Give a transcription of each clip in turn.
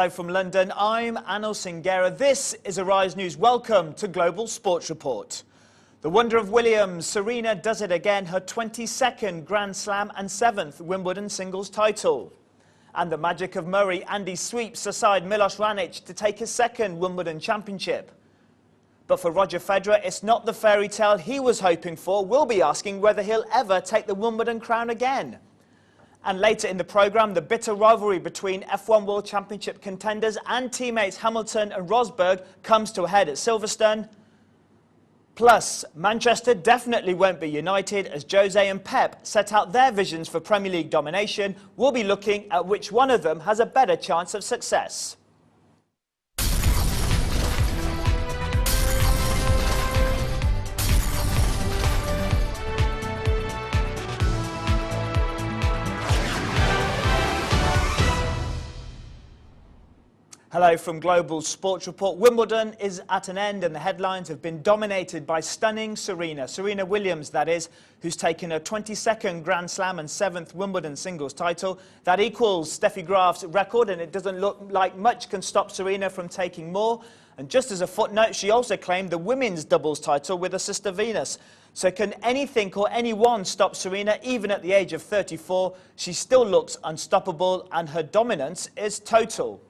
Hello from London, I'm Anil Singera. This is Arise News. Welcome to Global Sports Report. The wonder of Williams, Serena does it again, her 22nd Grand Slam and 7th Wimbledon singles title. And the magic of Murray, Andy sweeps aside Milos Raonic to take his 2nd Wimbledon championship. But for Roger Federer, it's not the fairy tale he was hoping for. We'll be asking whether he'll ever take the Wimbledon crown again. And later in the programme, the bitter rivalry between F1 World Championship contenders and teammates Hamilton and Rosberg comes to a head at Silverstone. Plus, Manchester definitely won't be united as Jose and Pep set out their visions for Premier League domination. We'll be looking at which one of them has a better chance of success. Hello from Global Sports Report. Wimbledon is at an end and the headlines have been dominated by stunning Serena Williams, that is, who's taken her 22nd Grand Slam and 7th Wimbledon singles title. That equals Steffi Graf's record, and it doesn't look like much can stop Serena from taking more. And just as a footnote, she also claimed the women's doubles title with her sister Venus. So can anything or anyone stop Serena, even at the age of 34? She still looks unstoppable and her dominance is total.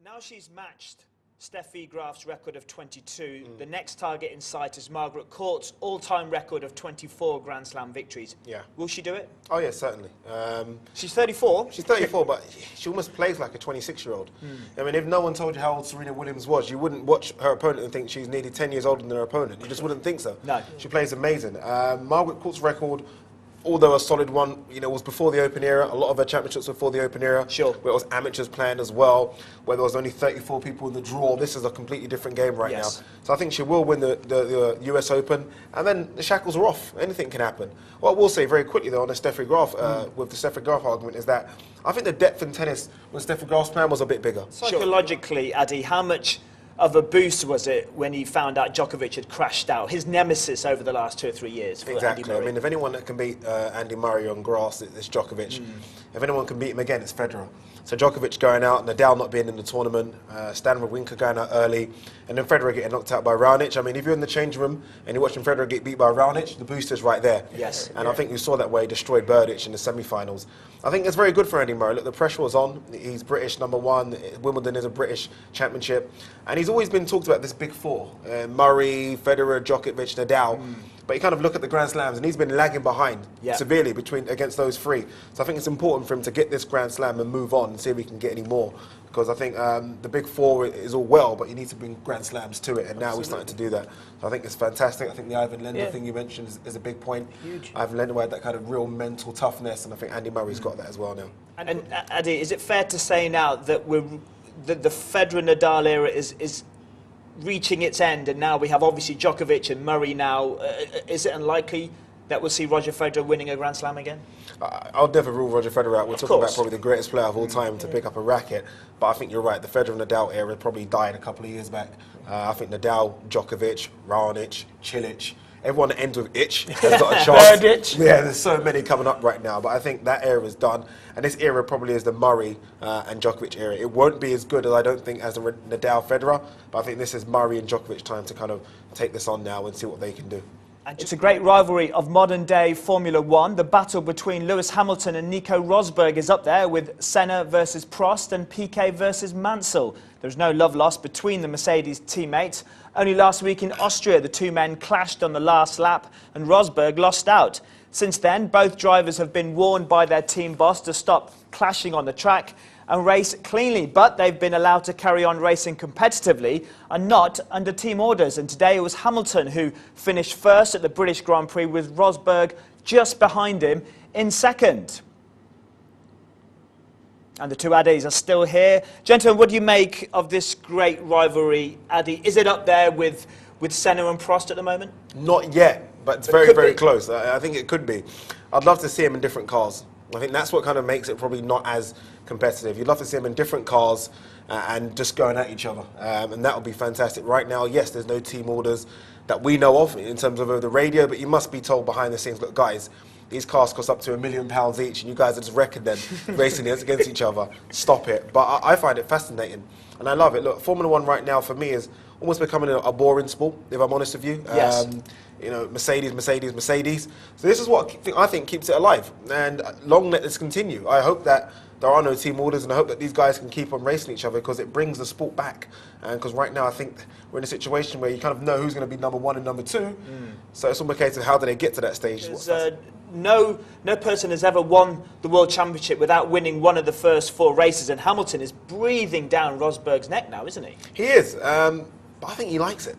Now she's matched Steffi Graf's record of 22. The next target in sight is Margaret Court's all-time record of 24 Grand Slam victories. Yeah. Will she do it? Oh, yeah, certainly. She's 34? She's 34, but she almost plays like a 26-year-old. I mean, if no one told you how old Serena Williams was, you wouldn't watch her opponent and think she's nearly 10 years older than her opponent. You just wouldn't think so. No. She plays amazing. Margaret Court's record, although a solid one, you know, was before the Open era. A lot of her championships were before the Open era. Sure. Where it was amateurs playing as well, where there was only 34 people in the draw. This is a completely different game right now. So I think she will win the US Open, and then the shackles are off. Anything can happen. What I will say very quickly, though, on the Steffi Graf, with the Steffi Graf argument, is that I think the depth in tennis when Steffi Graf's playing was a bit bigger. Psychologically, Addy, how much of a boost was it when he found out Djokovic had crashed out, his nemesis over the last 2 or 3 years? For exactly. Andy Murray. I mean, if anyone that can beat Andy Murray on grass, it's Djokovic. If anyone can beat him again, it's Federer. So Djokovic going out, Nadal not being in the tournament, Stan Wawrinka going out early, and then Federer getting knocked out by Raonic. I mean, if you're in the changing room and you're watching Federer get beat by Raonic, the boost is right there. Yes. And I think you saw that way he destroyed Berdych in the semi-finals. I think it's very good for Andy Murray. Look, the pressure was on. He's British #1. Wimbledon is a British championship. And he's always been talked about this big four. Murray, Federer, Djokovic, Nadal. But you kind of look at the Grand Slams, and he's been lagging behind severely against those three. So I think it's important for him to get this Grand Slam and move on and see if he can get any more. Because I think the big four is all well, but you need to bring Grand Slams to it, and now we're starting to do that. So I think it's fantastic. I think the Ivan Lendl thing you mentioned is a big point. Huge. Ivan Lendl had that kind of real mental toughness, and I think Andy Murray's got that as well now. And Addy, is it fair to say now that the Federer-Nadal era is reaching its end, and now we have obviously Djokovic and Murray now? Is it unlikely that we'll see Roger Federer winning a Grand Slam again? I'll never rule Roger Federer out. We're talking about probably the greatest player of all time to pick up a racket. But I think you're right. The Federer and Nadal era probably died a couple of years back. I think Nadal, Djokovic, Raonic, Cilic, everyone that ends with itch has got a chance. Berdych. Yeah, there's so many coming up right now. But I think that era is done. And this era probably is the Murray and Djokovic era. It won't be as good as I don't think as the Nadal-Federer. But I think this is Murray and Djokovic time to kind of take this on now and see what they can do. It's a great rivalry of modern-day Formula One. The battle between Lewis Hamilton and Nico Rosberg is up there with Senna versus Prost and Piquet versus Mansell. There's no love lost between the Mercedes teammates. Only last week in Austria, the two men clashed on the last lap and Rosberg lost out. Since then, both drivers have been warned by their team boss to stop clashing on the track and race cleanly, but they've been allowed to carry on racing competitively and not under team orders. And today it was Hamilton who finished first at the British Grand Prix, with Rosberg just behind him in second. And the two Addies are still here. Gentlemen, what do you make of this great rivalry, Addy? Is it up there with Senna and Prost at the moment? Not yet, but it's very, very close. I think it could be. I'd love to see him in different cars. I think that's what kind of makes it probably not as competitive. You'd love to see them in different cars and just going at each other, and that would be fantastic. Right now, yes, there's no team orders that we know of in terms of over the radio, but you must be told behind the scenes, look, guys, these cars cost up to £1 million each, and you guys are just wrecking them, racing against each other. Stop it. But I find it fascinating, and I love it. Look, Formula One right now for me is almost becoming a boring sport, if I'm honest with you. Yes. You know, Mercedes, Mercedes, Mercedes. So this is what I think keeps it alive, and long let this continue. I hope that there are no team orders, and I hope that these guys can keep on racing each other, because it brings the sport back. And because right now I think we're in a situation where you kind of know who's going to be number 1 and number 2. So it's almost a case of how do they get to that stage. No person has ever won the World Championship without winning one of the first 4 races, and Hamilton is breathing down Rosberg's neck now, isn't he? He is, but I think he likes it.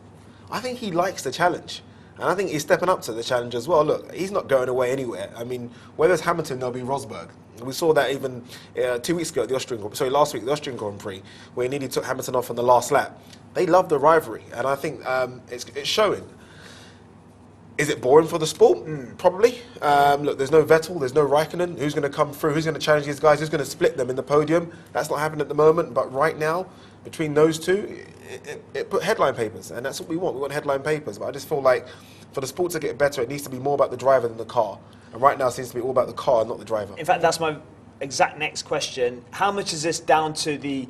I think he likes the challenge. And I think he's stepping up to the challenge as well. Look, he's not going away anywhere. I mean, where there's Hamilton, there'll be Rosberg. We saw that even 2 weeks ago at the last week, the Austrian Grand Prix, where he nearly took Hamilton off on the last lap. They love the rivalry, and I think it's showing. Is it boring for the sport? Probably. Look, there's no Vettel, there's no Raikkonen. Who's going to come through? Who's going to challenge these guys? Who's going to split them in the podium? That's not happening at the moment. But right now, between those two, it put headline papers, and that's what we want. We want headline papers. But I just feel like for the sport to get better, it needs to be more about the driver than the car. And right now, it seems to be all about the car, not the driver. In fact, that's my exact next question. How much is this down to the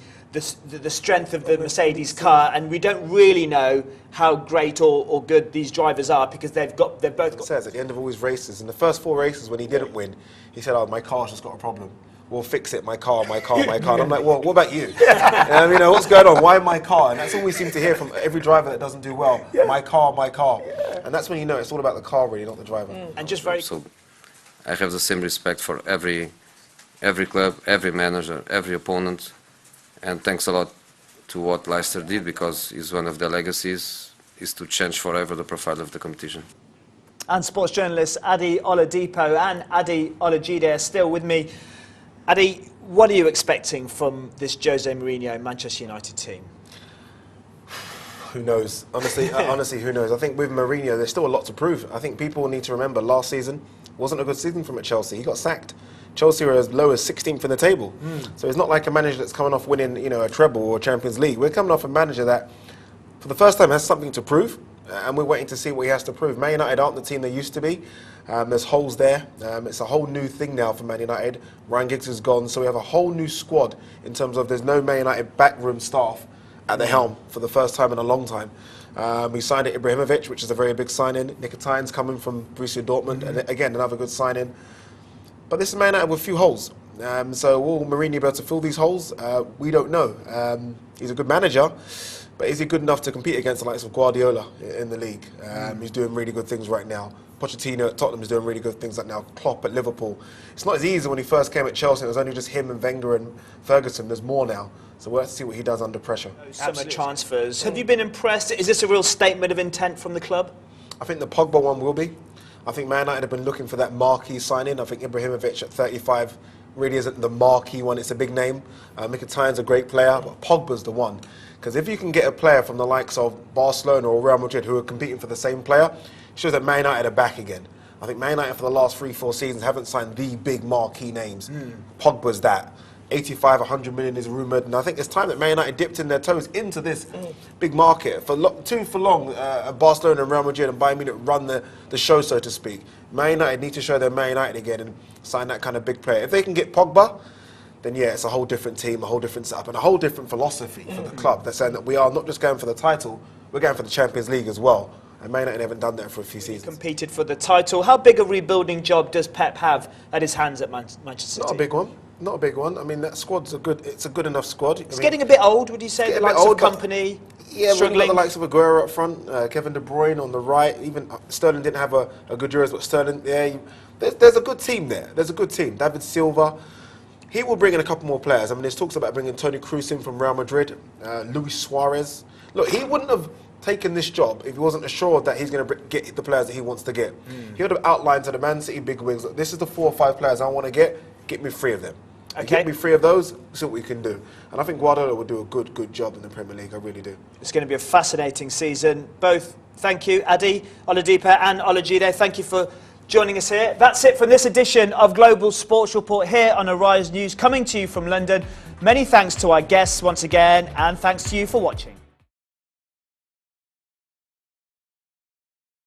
strength of the Mercedes car, and we don't really know how great or good these drivers are, because they've both got... It says at the end of all his races, in the first 4 races when he didn't win, he said, "Oh, my car's just got a problem. We'll fix it, my car, my car, my car." And I'm like, well, what about you? You know, what's going on? Why my car? And that's all we seem to hear from every driver that doesn't do well. My car, my car. And that's when you know it's all about the car, really, not the driver. And just very... So I have the same respect for every club, every manager, every opponent. And thanks a lot to what Leicester did, because it's one of their legacies is to change forever the profile of the competition. And sports journalists Adi Oladipo and Adi Olajide are still with me. Adi, what are you expecting from this Jose Mourinho Manchester United team? Who knows? Honestly, honestly, who knows? I think with Mourinho, there's still a lot to prove. I think people need to remember last season wasn't a good season from at Chelsea. He got sacked. Chelsea were as low as 16th in the table. So it's not like a manager that's coming off winning, you know, a treble or a Champions League. We're coming off a manager that, for the first time, has something to prove, and we're waiting to see what he has to prove. Man United aren't the team they used to be. There's holes there. It's a whole new thing now for Man United. Ryan Giggs is gone, so we have a whole new squad in terms of there's no Man United backroom staff at the helm for the first time in a long time. We signed Ibrahimovic, which is a very big signing. Mkhitaryan's coming from Borussia Dortmund, and again, another good signing. But this is Man United with a few holes. So will Mourinho be able to fill these holes? We don't know. He's a good manager, but is he good enough to compete against the likes of Guardiola in the league? He's doing really good things right now. Pochettino at Tottenham is doing really good things right now. Klopp at Liverpool. It's not as easy when he first came at Chelsea. It was only just him and Wenger and Ferguson. There's more now. So we'll have to see what he does under pressure. Summer transfers. Have you been impressed? Is this a real statement of intent from the club? I think the Pogba one will be. I think Man United have been looking for that marquee signing. I think Ibrahimovic at 35 really isn't the marquee one. It's a big name. Mkhitaryan's a great player, but Pogba's the one. Because if you can get a player from the likes of Barcelona or Real Madrid who are competing for the same player, it shows that Man United are back again. I think Man United for the last 3-4 seasons haven't signed the big marquee names. Pogba's that. 85, 100 million is rumoured, and I think it's time that Man United dipped in their toes into this big market. For too long, Barcelona and Real Madrid and Bayern Munich run the show, so to speak. Man United need to show they're Man United again and sign that kind of big player. If they can get Pogba, then yeah, it's a whole different team, a whole different setup, and a whole different philosophy for the club. They're saying that we are not just going for the title, we're going for the Champions League as well. And Man United haven't done that for a few seasons. Competed for the title. How big a rebuilding job does Pep have at his hands at Manchester City? Not a big one. Not a big one. I mean, that squad's it's a good enough squad. It's getting a bit old, would you say? The likes of Company, yeah, struggling. We've got the likes of Aguero up front, Kevin De Bruyne on the right. Even Sterling didn't have a good Euros, but Sterling, yeah, there's a good team there. There's a good team. David Silva, he will bring in a couple more players. I mean, there's talks about bringing Toni Kroos in from Real Madrid, Luis Suarez. Look, he wouldn't have taken this job if he wasn't assured that he's going to get the players that he wants to get. He would have outlined to the Man City bigwigs, look, this is the 4 or 5 players I want to get me 3 of them. Okay. Get me 3 of those, see what we can do. And I think Guardiola will do a good job in the Premier League, I really do. It's going to be a fascinating season. Both, thank you, Adi Oladipo and Olajide. Thank you for joining us here. That's it from this edition of Global Sports Report here on Arise News, coming to you from London. Many thanks to our guests once again, and thanks to you for watching.